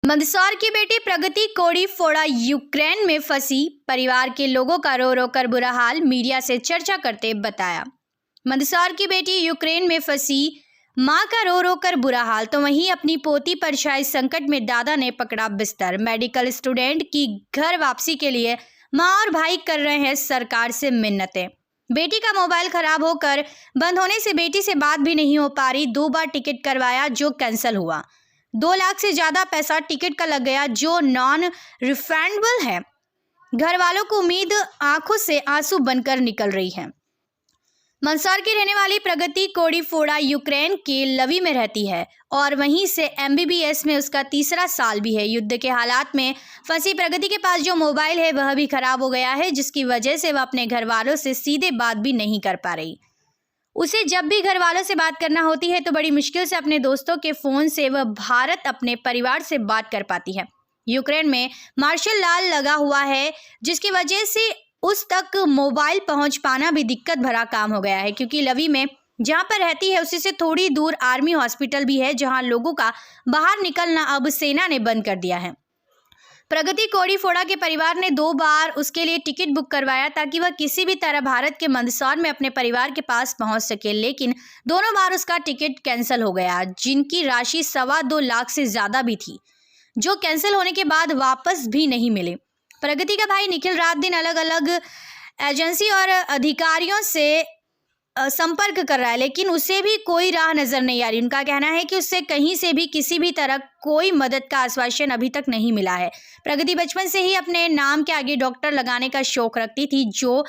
मंदसौर की बेटी प्रगति कोड़ी फोड़ा यूक्रेन में फंसी, परिवार के लोगों का रो रो कर बुरा हाल, मीडिया से चर्चा करते बताया। मंदसौर की बेटी यूक्रेन में फंसी, मां का रो रो कर बुरा हाल, तो वहीं अपनी पोती पर छाए संकट में दादा ने पकड़ा बिस्तर। मेडिकल स्टूडेंट की घर वापसी के लिए मां और भाई कर रहे हैं सरकार से मिन्नतें। बेटी का मोबाइल खराब होकर बंद होने से बेटी से बात भी नहीं हो पा रही। 2 बार टिकट करवाया जो कैंसिल हुआ। 2 लाख से ज्यादा पैसा टिकट का लग गया जो नॉन रिफंडेबल है। घर वालों को उम्मीद आंखों से आंसू बनकर निकल रही है। मंदसौर की रहने वाली प्रगति कोड़ी फोड़ा यूक्रेन के लवी में रहती है और वहीं से MBBS में उसका तीसरा साल भी है। युद्ध के हालात में फंसी प्रगति के पास जो मोबाइल है वह भी खराब हो गया है, जिसकी वजह से वह अपने घर वालों से सीधे बात भी नहीं कर पा रही। उसे जब भी घर वालों से बात करना होती है तो बड़ी मुश्किल से अपने दोस्तों के फोन से वह भारत अपने परिवार से बात कर पाती है। यूक्रेन में मार्शल लॉ लगा हुआ है, जिसकी वजह से उस तक मोबाइल पहुंच पाना भी दिक्कत भरा काम हो गया है, क्योंकि लवी में जहां पर रहती है उसी से थोड़ी दूर आर्मी हॉस्पिटल भी है, जहां लोगों का बाहर निकलना अब सेना ने बंद कर दिया है। प्रगति कोड़ी फोड़ा के परिवार ने 2 बार उसके लिए टिकट बुक करवाया ताकि वह किसी भी तरह भारत के मंदसौर में अपने परिवार के पास पहुंच सके, लेकिन दोनों बार उसका टिकट कैंसिल हो गया, जिनकी राशि 2.25 लाख से ज्यादा भी थी, जो कैंसिल होने के बाद वापस भी नहीं मिले। प्रगति का भाई निखिल रात दिन अलग अलग एजेंसी और अधिकारियों से संपर्क कर रहा है, लेकिन उसे भी कोई राह नजर नहीं आ रही। उनका कहना है कि उससे कहीं से भी किसी भी तरह कोई मदद का आश्वासन अभी तक नहीं मिला है। प्रगति बचपन से ही अपने नाम के आगे डॉक्टर लगाने का शौक रखती थी, जो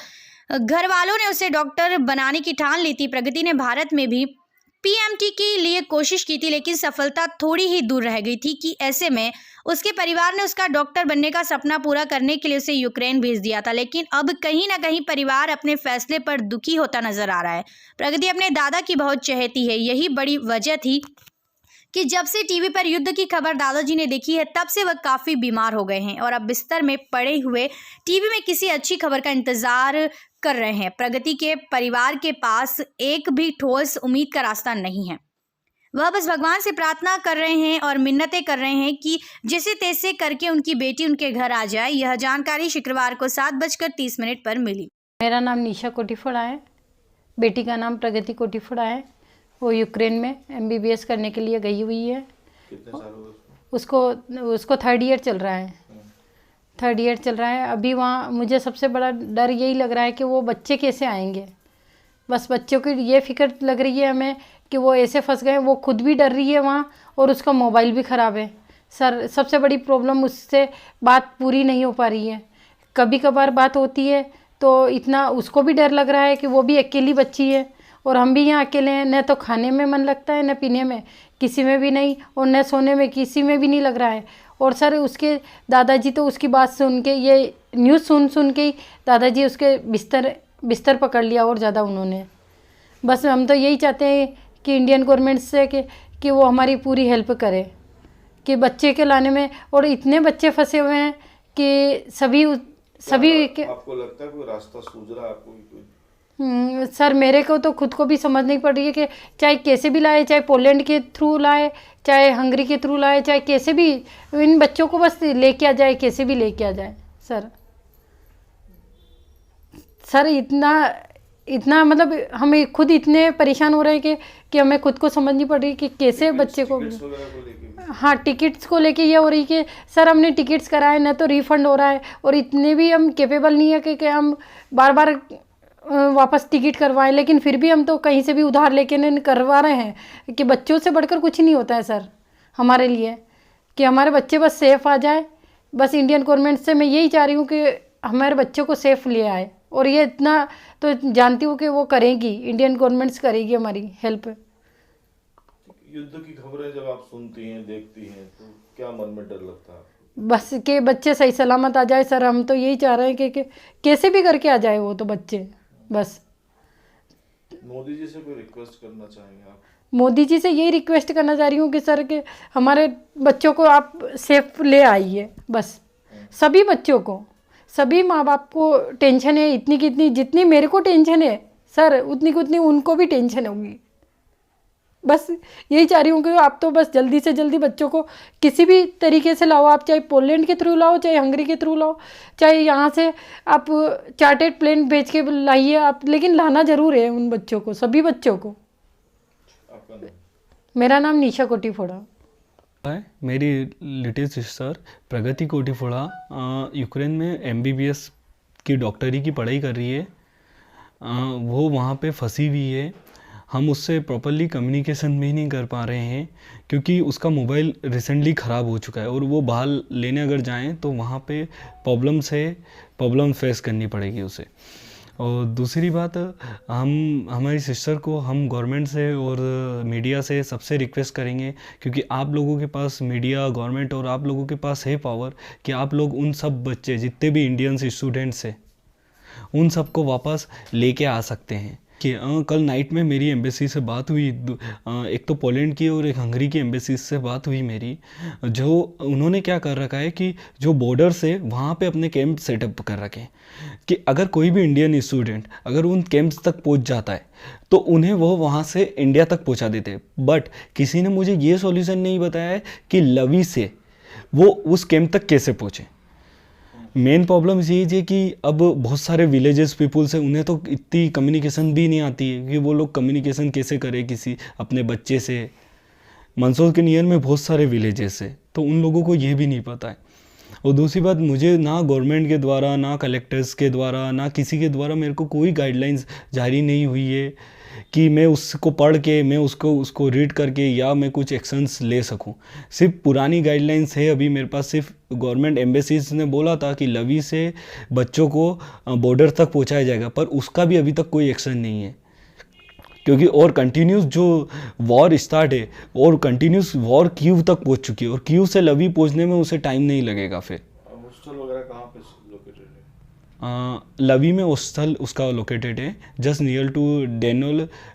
घर वालों ने उसे डॉक्टर बनाने की ठान ली थी। प्रगति ने भारत में भी PMT के लिए कोशिश की थी, लेकिन सफलता थोड़ी ही दूर रह गई थी कि ऐसे में उसके परिवार ने उसका डॉक्टर बनने का सपना पूरा करने के लिए उसे यूक्रेन भेज दिया था। लेकिन अब कहीं ना कहीं परिवार अपने फैसले पर दुखी होता नजर आ रहा है। प्रगति अपने दादा की बहुत चहेती है। यही बड़ी वजह थी कि जब से टीवी पर युद्ध की खबर दादाजी ने देखी है, तब से वह काफ़ी बीमार हो गए हैं और अब बिस्तर में पड़े हुए टीवी में किसी अच्छी खबर का इंतज़ार कर रहे हैं। प्रगति के परिवार के पास एक भी ठोस उम्मीद का रास्ता नहीं है। वह बस भगवान से प्रार्थना कर रहे हैं और मिन्नतें कर रहे हैं कि जैसे तैसे करके उनकी बेटी उनके घर आ जाए। यह जानकारी शुक्रवार को 7:30 पर मिली। मेरा नाम निशा कोटीफोड़ा है। बेटी का नाम प्रगति कोटीफोड़ा है। वो यूक्रेन में MBBS करने के लिए गई हुई है। कितने साल हो गए उसको 3rd ईयर चल रहा है। 3rd ईयर चल रहा है अभी। वहाँ मुझे सबसे बड़ा डर यही लग रहा है कि वो बच्चे कैसे आएंगे। बस बच्चों की ये फिक्र लग रही है हमें कि वो ऐसे फंस गए। वो खुद भी डर रही है वहाँ, और उसका मोबाइल भी ख़राब है। सर सबसे बड़ी प्रॉब्लम, उससे बात पूरी नहीं हो पा रही है। कभी कभार बात होती है तो इतना उसको भी डर लग रहा है कि वो भी अकेली बच्ची है और हम भी यहाँ अकेले हैं। न तो खाने में मन लगता है, न पीने में, किसी में भी नहीं, और न सोने में किसी में भी नहीं लग रहा है। और सर उसके दादाजी तो उसकी बात सुन के, ये न्यूज़ सुन के ही दादाजी उसके बिस्तर पकड़ लिया और ज़्यादा उन्होंने। बस हम तो यही चाहते हैं कि इंडियन गवर्नमेंट से कि वो हमारी पूरी हेल्प करे कि बच्चे के लाने में। और इतने बच्चे फंसे हुए हैं कि सभी आपको लगता है कोई रास्ता सूझ रहा है आपको? सर मेरे को तो खुद को भी समझ नहीं पड़ रही है कि चाहे कैसे भी लाए, चाहे पोलैंड के थ्रू लाए, चाहे हंगरी के थ्रू लाए, चाहे कैसे भी इन बच्चों को बस लेके आ जाए, कैसे भी लेके आ जाए। सर इतना मतलब हमें खुद इतने परेशान हो रहे हैं कि हमें खुद को समझ नहीं पड़ रही कि कैसे बच्चे को। हाँ, टिकट्स को लेके ये हो रही कि सर हमने टिकट्स कराए, ना तो रिफ़ंड हो रहा है, और इतने भी हम कैपेबल नहीं है कि हम बार बार वापस टिकट करवाएं। लेकिन फिर भी हम तो कहीं से भी उधार लेके करवा रहे हैं कि बच्चों से बढ़कर कुछ नहीं होता है सर हमारे लिए, कि हमारे बच्चे बस सेफ़ आ जाए। बस इंडियन गवर्नमेंट से मैं यही चाह रही हूँ कि हमारे बच्चों को सेफ़ ले आए, और ये इतना तो जानती हूँ कि वो करेगी, इंडियन गवर्नमेंट करेगी हमारी हेल्प। युद्ध की खबरें जब आप सुनती हैं, देखती हैं, तो क्या मन में डर लगता है? बस कि बच्चे सही सलामत आ जाए सर। हम तो यही चाह रहे हैं कि कैसे भी करके आ जाए वो तो बच्चे। बस मोदी जी से कोई रिक्वेस्ट करना चाहेंगे आप? मोदी जी से यही रिक्वेस्ट करना चाह रही हूँ कि सर कि हमारे बच्चों को आप सेफ ले आइए। बस सभी बच्चों को, सभी माँ बाप को टेंशन है इतनी की इतनी, जितनी मेरे को टेंशन है सर उतनी की उतनी उनको भी टेंशन होगी। बस यही चाह रही हूँ कि आप तो बस जल्दी से जल्दी बच्चों को किसी भी तरीके से लाओ, आप चाहे पोलैंड के थ्रू लाओ, चाहे हंगरी के थ्रू लाओ, चाहे यहाँ से आप चार्टेड प्लेन भेज के लाइए आप, लेकिन लाना ज़रूर है उन बच्चों को, सभी बच्चों को। आपका नाम? मेरा नाम निशा कोटीफोड़ा है। मेरी लिटिल सिस्टर प्रगति कोटीफोड़ा यूक्रेन में एमबीबीएस की डॉक्टरी की पढ़ाई कर रही है। वो वहाँ पे फंसी हुई है। हम उससे प्रॉपरली कम्युनिकेशन भी नहीं कर पा रहे हैं क्योंकि उसका मोबाइल रिसेंटली ख़राब हो चुका है और वो बाहर लेने अगर जाएं तो वहाँ पे प्रॉब्लम फेस करनी पड़ेगी उसे। और दूसरी बात, हमारी सिस्टर को हम गवर्नमेंट से और मीडिया से सबसे रिक्वेस्ट करेंगे, क्योंकि आप लोगों के पास मीडिया, गवर्नमेंट और आप लोगों के पास है पावर, कि आप लोग उन सब बच्चे जितने भी इंडियंस स्टूडेंट्स हैं उन सबको वापस लेके आ सकते हैं। कि कल नाइट में मेरी एम्बेसी से बात हुई, एक तो पोलैंड की और एक हंगरी की एम्बेसी से बात हुई मेरी। जो उन्होंने क्या कर रखा है कि जो बॉर्डर से वहाँ पे अपने कैंप सेटअप कर रखे हैं कि अगर कोई भी इंडियन स्टूडेंट अगर उन कैंप्स तक पहुँच जाता है तो उन्हें वो वहाँ से इंडिया तक पहुँचा देते हैं। बट किसी ने मुझे ये सॉल्यूशन नहीं बताया है कि लवी से वो उस कैंप तक कैसे पहुँचे। मेन प्रॉब्लम यही है कि अब बहुत सारे विलेजेस पीपुल्स हैं, उन्हें तो इतनी कम्युनिकेशन भी नहीं आती है कि वो लोग कम्युनिकेशन कैसे करें किसी अपने बच्चे से। मंदसौर के नियर में बहुत सारे विलेजेस हैं तो उन लोगों को ये भी नहीं पता है। और दूसरी बात, मुझे ना गवर्नमेंट के द्वारा, ना कलेक्टर्स के द्वारा, ना किसी के द्वारा मेरे को कोई गाइडलाइंस जारी नहीं हुई है कि मैं उसको पढ़ के मैं उसको रीड करके या मैं कुछ एक्शंस ले सकूं। सिर्फ पुरानी गाइडलाइंस है अभी मेरे पास। सिर्फ गवर्नमेंट एम्बेसीज ने बोला था कि लवी से बच्चों को बॉर्डर तक पहुंचाया जाएगा, पर उसका भी अभी तक कोई एक्शन नहीं है। क्योंकि और कंटिन्यूस जो वॉर स्टार्ट है और कंटिन्यूस वॉर कीव तक पहुंच चुकी है और कीव से लवी पहुंचने में उसे टाइम नहीं लगेगा। फिर हॉस्टल वगैरह कहाँ पे लोकेटेड है? लवी में हॉस्टल उसका लोकेटेड है, जस्ट नियर टू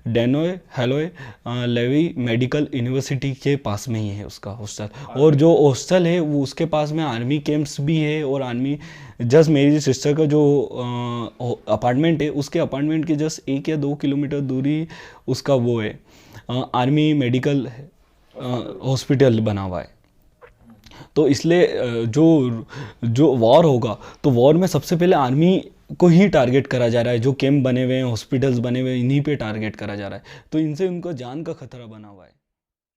डेनोय हेलोय लेवी मेडिकल यूनिवर्सिटी के पास में ही है उसका हॉस्टल। और जो हॉस्टल है वो उसके पास में आर्मी कैंप्स भी है और आर्मी जस्ट मेरी सिस्टर का जो अपार्टमेंट है उसके अपार्टमेंट के जस्ट 1 या 2 किलोमीटर दूरी उसका वो है आर्मी मेडिकल हॉस्पिटल बना हुआ है। तो इसलिए जो वॉर होगा तो वॉर में सबसे पहले आर्मी को ही टारगेट करा जा रहा है। जो कैंप बने हुए हैं, हॉस्पिटल्स बने हुए हैं, इन्हीं पे टारगेट करा जा रहा है। तो इनसे उनको जान का खतरा बना हुआ है।